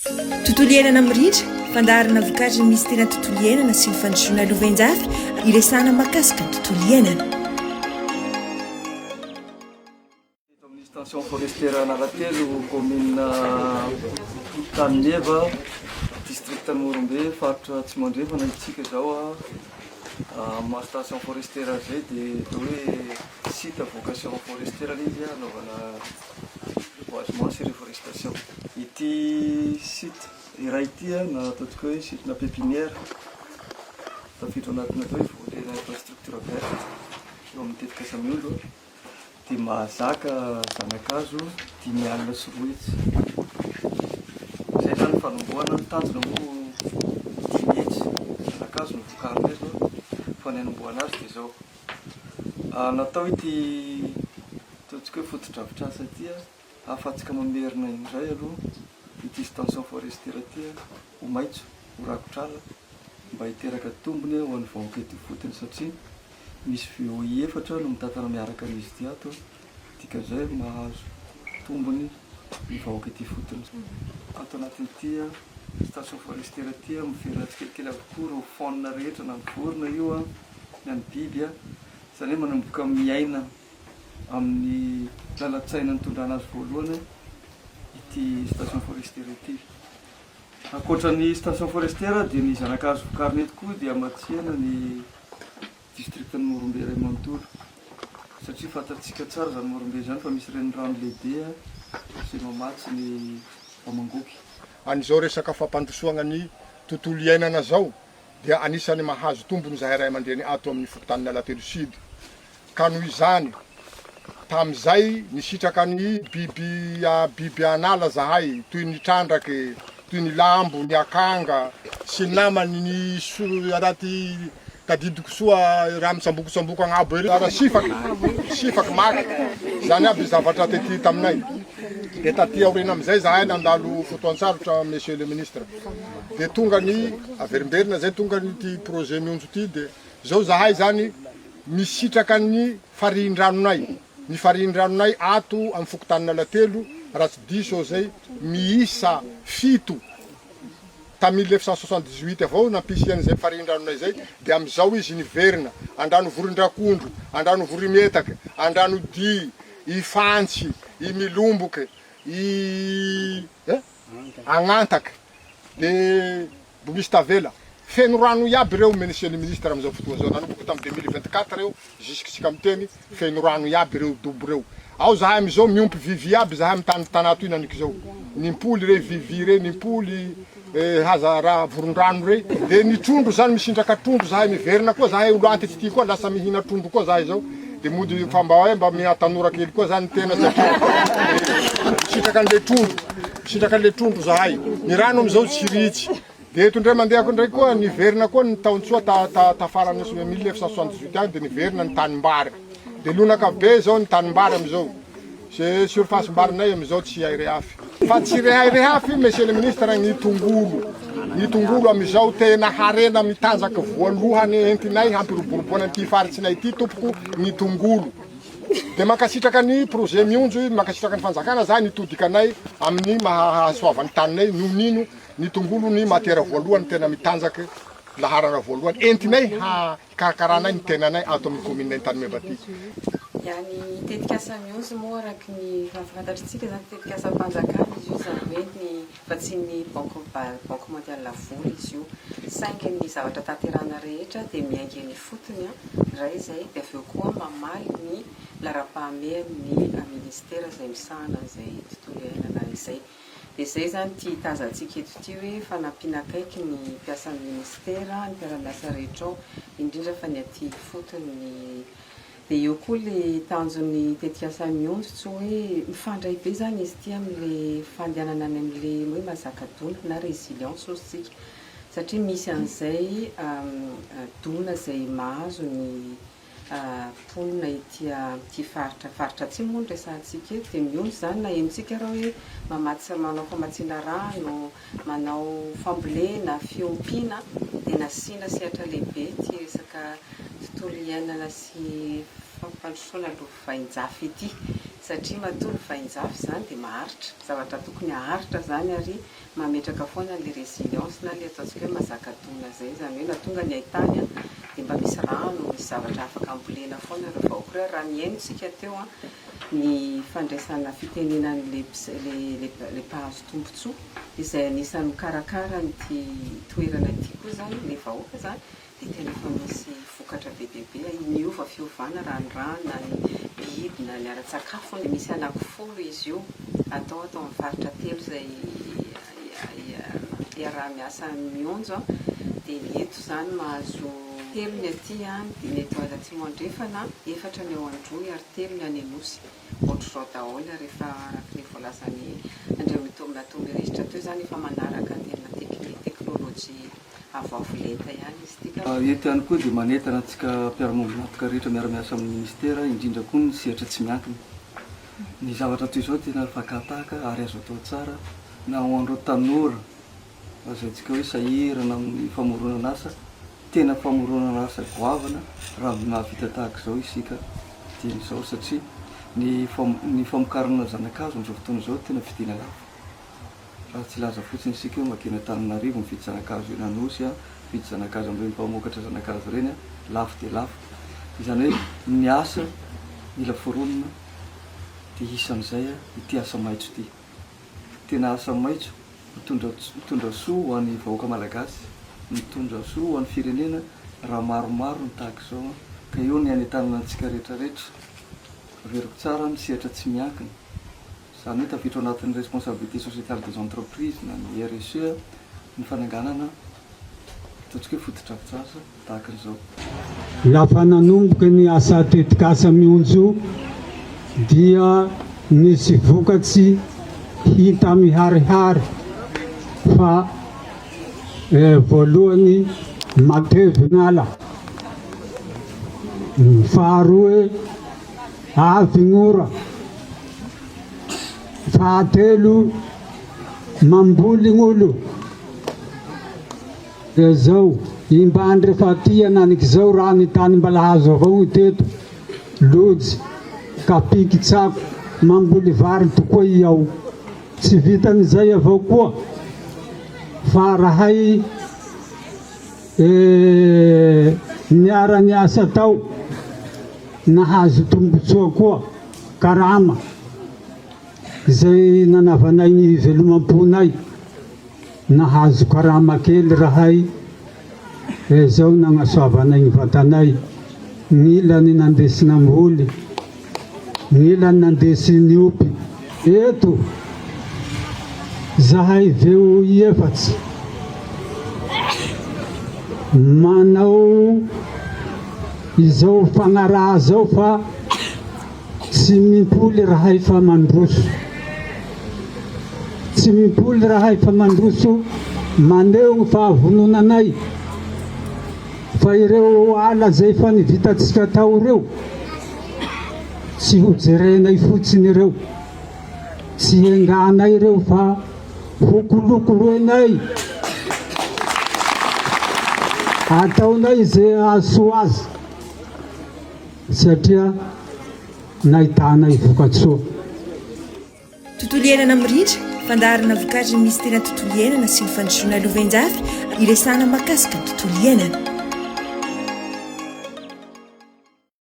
tontolo iainana mirindra fandaharana vokaritra misy tena tontolo iainana sy ny fandrosoana lovain-jafy iresahana mahakasika ny tontolo iainana. Eto amin'ny station forestière Analakely, commune Tanimeva, district Morombe, faritra Tsimandrefana itsika zao ma station forestière zay dia hoe site vocation forestière izy anaovana boisement sy reforestation. Ity site iray ity na ataontsika hoe site na pépinière tafiditra anatina atao hoe volet infrastructure verte eo amin'ny tetika Samionjo dia mahazaka zanakazo 5 alina sy 10 hetsy. Zay zany fanombohana ny tanjona moa 10 hetsy zanakazo no vokariny eto fa ny anombohana azy dia zao natao ity ataontsika hoe foto-drafitrasa ity ahafahantsika mamerina indray aloha ity station forestière ity ho maitso ho rakotrala mba hiteraka tombony ho an'ny vahoaka ety fotony satria misy veo 4 no mitantana miaraka n'izy ity ato dikan'izay mahazo tombony ny vahoaka ety fotony. Ato anatin'ity station forestière ity miverina tsikelikely avokoa ireo fauna rehetra na ny vorona io na ny biby izany hoe manomboka miaina amin'ny lalan-tsaina ny tondrana azy voalohany ity station forestière ity. Ankoatran'ny station forestière dia ny zanakazo vokariny eto koa dia amatsiana ny district ny Morombe iray manontolo satria fantatsika tsara zany Morombe zany fa misy renirano lehibe izay mamatsy ny vamangoky. An'izao resaka fampandrosoana ny tontolo iainana zao dia anisany mahazo tombony zahay ray aman-dreny ato amin'ny fokontany Analakely Sud. Ka noho izany tam'izay nisitraka ny biby anala zahay toy ny trandraky, toy ny lambo, ny akanga sy ny namany ny anaty kadidiko soa raha misambokosamboko agnabo ery ara sifaky maky zany aby zavatra tety taminay. Dia taty aorina amizay zahay nandalo fotoan-tsarotra monsieur le ministre dia tonga ny averimberina zay tonga ny ty projet mionjo ty dia zao zahay zany misitraka ny farindranonay ato amin'ny fokontany Analakely raha tsy diso zay miisa 7 ta 1978 avao nampisy an'izay farindranonay zay dia amizao izy niverina andrano vorindrakondro, andrano vorimetaka, andrano di, i fantsy, i milomboky, i agnantaka dia bomisy tavela feno rano iaby reo monsieur le ministre amizao fotoana zao nanomboka tamin'ny 2024 reo jusqu'à miteny feno rano iaby reo dobo reo. Ao zahay amizao miompy vivy aby zahay amin'ny tanato iny anik zao nimpoly re vivy re nimpoly haza raha vorondrano re dia ny trondro zany misindraka trondro zahay miverina koa zahay olo antitsy ty koa lasa mihina trondro koa zahay zao dia mody fa mba miatanora kely koa zany tena satria misindraka an'le trondro zahay. Ny rano amizao tsy ritsy dia eto ndray mandehako ndray koa niverina koa ny taon-tsoa tafarany 1978 any dia niverina ny tanimbary dia lonaka be zao ny tanimbary amizao se surface mbarinay amizao tsy hay rehafy fa tsy hay rehafy monsieur le ministre ny tongolo amizao tena harena mitanjaka voalohany entinay hampiroboroboana ty faritsinay ty tompoko ny tongolo dia makasitraka ny projet mionjo makasitraka ny fanjakana za nitodikanay amin'ny mahasoavany taninay nonino ny tongolo ny matière voalohany tena mitanjaka laharana voalohany entinay hikarakarana ny tenanay ato amin'ny commune Tanimeva ty. Yani tetika asa mionjo moa araky ny fahafantatritsika zany tetika asa mpanjakana izy io zany hoe ny fa tsy ny banque mondiale la voly izy io saingy ny zavatra tanterana rehetra dia miainga ny fotony ray zay dia aveo koa mamaly ny lara-pahamehan'ny ministère zay misahana an'izay tontolo iainana izay. Dia zay zany ty tazantsika eto ty hoe fanampianakaiky ny mpiasan'ny ministera ny mpiara-miasa rehetra ao indrindra fa ny aty fotony. Dia eo koa le tanjon'ny tetika asa mionjo tsy hoe mifandray be zany izy ty amin'le fandehanana any amin'le hoe mazaka dona na résilience ozy tsika satria misy an'izay dona zay mahazo ny polina ity faritra tsy moa ny resantsika eto dia mionjo zany na emitsika raha hoe manao famatsiana rano, manao fambolena, fiompiana dia nasiana sehatra lehibe ty resaka tontolo iainana sy fampandrosoana lovain-jafy ity satria matolo fainjafy zany dia maharitra zavatra tokony aharitra zany ary mametraka foana le résilience na le ataontsika hoe mazakatona zay zany hoe na tonga ny haitany a dia mba misy rano misy zavatra afaka ambolena foana rehefa okore raha miainotsika teo a ny fandraisana fitenenan'le mpahazo tombontsoa izay anisany mikarakara nyty toerana ty koa zany le vahoaka zany dia tena efa misy vokatra be bebe miova fiovana ranorano na ny biby na ny ara-tsakafo dia misy anankifolo izy io atao amin'ny faritra telo zay raha miasa mionjo dia ny eto zany mahazo telo ny aty dia ny eto Atsimo andrefana efatra ny eo androy ary telo ny any anosy ohatr'izao daholo rehefa araka ny voalazany andremitomby resitra teo zany efa manaraka tena teknôlôjia avoavolenta ihany izy tika eto ihany koa dia manentana antsika mpiara-monina atoka rehetra miara-miasa amin'ny ministera indrindra koa ny sehatra tsy miankina ny zavatra toy izao tena fakataka ary azo atao tsara na ho andreo tanora azayntsika hoe sahirana amin'ny famoronana asa tena famoronana asa goavana raha mahavita tahaka izao isika tian'izao satria ny famokarana zanak'azo amin'izao fotoana izao tena vidiana lafo raha tsy laza fotsiny isika hoe makeny Antananarivo mividy zanak'azo eny Anosy a mividy zanak'azo amin'ireny mpamokatra zanak'azo ireny a lafo dia lafo izany hoe ny asa mila foronina dia isan'izay a ity asa maitso ity tena asa maitso mitondra soa ho an'ny vahoaka malagasy mitondra soa ho an'ny firenena raha maromaro ny tahaka izao ka eo ny anentanana antsika rehetrarehetra averiko tsara ny sehatra tsy miankina izany hoe tafiditra anatin'ny responsabilité sociétale des entreprises na ny RSE ny fananganana ataontsika hoe fotodrafitrasa tahaka an'izao lafa nanomboka ny asa tetikasa mionjo dia nisy vokatsy hita miharihary fa voalohany matevy n'ala faharoa avy gn'ora fahatelo mamboly gn'olo dia zao imbandry fa tia naniky zao raha ny tany mbala hazo avao teto lojy kapiky tsako mamboly vary tokoa iaho tsy vitan'izay avao koa fa rahay niara ny asa tao nahazo tombotsoa koa karama izay nanavanay ny velomam-ponay nahazo karama kely rahay zao nagnasoavanay ny vatanay gn'ilany nandesy namboly gn'ilany nandesy niopy eto zahay veo efatsy manao izao fagnaraha zao fa tsy mimpoly rahay fa mandroso tsy mimpoly rahay fa mandroso maneo ny fahavononanay fa ireo ala zay fa nivitatsika tao reo tsy ho jerenay fotsiny reo tsy enganay reo fa hokolokoloenay ataonay zay aso azy satria nahitanay vokatsoa tontolo iainana miritra fandaharana vokarin'ny ministera tontolo iainana sy ny fandrosoana lovenjafy iresana mahakasika tontolo iainana